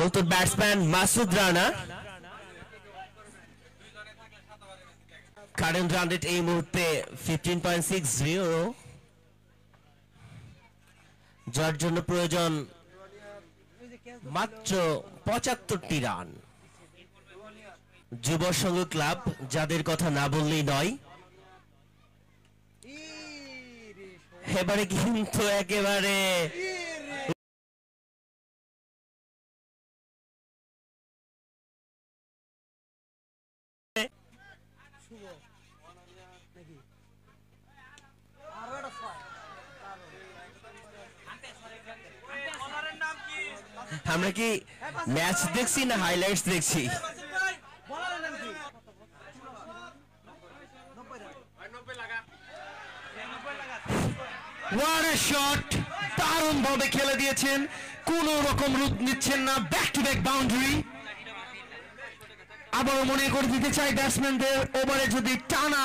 নতুন batsman Masud Rana. Current run rate এই মুহূর্তে 15.60, যার জন্য প্রয়োজন মাত্র 75টি রান। যুব সংঘ ক্লাব, যাদের কথা না বললেই নয়, এবারে কিন্তু একেবারে আমরা কি ম্যাচ দেখছি না হাইলাইটস দেখছি? What a shot! দারুণ ভাবে খেলে দিয়েছেন, কোন রকম রুট নিচ্ছেন না, ব্যাক টু ব্যাক বাউন্ডারি। আবারও মনে করে দিতে চাই ব্যাটসম্যানদের, ওভারে যদি টানা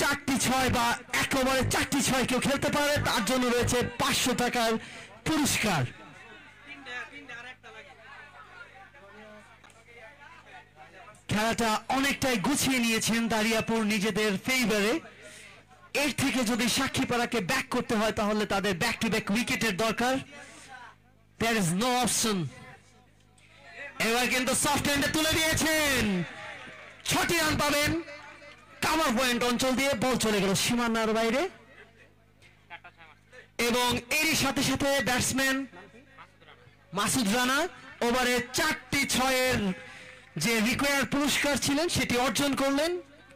4টি 6 বা এক ওভারে 4টি 6 কেউ খেলতে পারে, তার জন্য রয়েছে 500 টাকার পুরস্কার। খেলাটা অনেকটাই গুছিয়ে নিয়েছেন দারিয়াপুর নিজেদের ফেভারে। এর থেকে যদি সাক্ষীপাড়াকে ব্যাক করতে হয় তাহলে তাদের ব্যাক টু ব্যাক উইকেটের দরকার। There is no option. এবার কিন্তু সফট হ্যান্ডে তুলে দিয়েছেন, 6টি রান পাবেন। কাভার পয়েন্ট অঞ্চল দিয়ে বল চলে গেল সীমানার বাইরে, এবং এরই সাথে সাথে ব্যাটসম্যান মাসুদ রানা ওভারে 4টি 6-এর যে রিকোয়ার পুরস্কার ছিলেন সেটি অর্জন করলেন,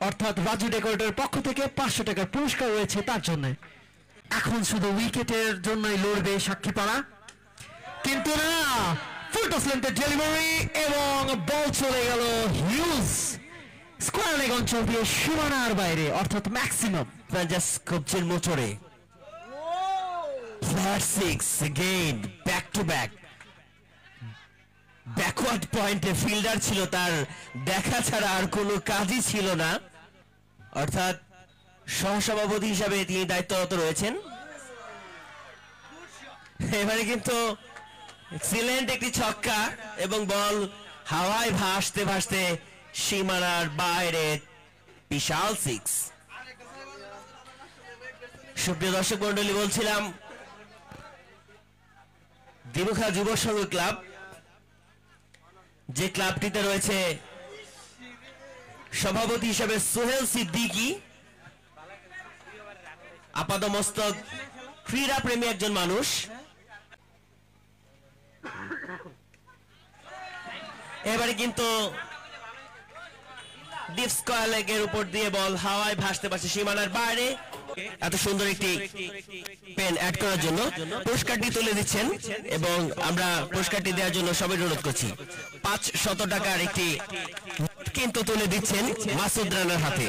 অর্থাৎ রাজু ডেকোরেটরের পক্ষ থেকে 500 টাকার পুরস্কার রয়েছে তার জন্য। এখন শুধু উইকেটের জন্যই লড়বে সাক্ষীপাড়া, কিন্তু না, ফুল টস লেন্থের ডেলিভারি এবং বল চলে গেল হিউজ স্কোয়ার লেগ অঞ্চল দিয়ে সীমানার বাইরে, অর্থাৎ ম্যাক্সিমাম কবজির মোচড়ে। Flat 6 again, back to back. Backward পয়েন্টে ফিল্ডার ছিল, তার দেখা ছাড়া আর কোনো কাজই ছিল না, অর্থাৎ সহসভাপতি হিসাবে তিনি দায়িত্বরত রয়েছেন। এবারে কিন্তু এক্সিলেন্ট একটি ছক্কা এবং বল হাওয়ায় ভাসতে ভাসতে সীমানার বাইরে, বিশাল 6। সুপ্রিয় দর্শক মন্ডলী, বলছিলাম দিবুখা যুব সংঘ ক্লাব, যে ক্লাবটিতে রয়েছে সভাপতি হিসেবে সোহেল সিদ্দিকী, আপাদমস্তক ক্রীড়া প্রেমী একজন মানুষ। এবারে কিন্তু ডিপ স্কয়ার লেগের উপর দিয়ে বল হাওয়ায় ভাসতে পারছে সীমানার বাইরে। এত সুন্দর একটি পেন অ্যাড করার জন্য পুরস্কারটি তুলে দিচ্ছেন, এবং আমরা পুরস্কারটি দেওয়ার জন্য সবাই অনুরোধ করছি। 500 টাকার একটি কিন্তু তুলে দিচ্ছেন মাসুদ রানার হাতে।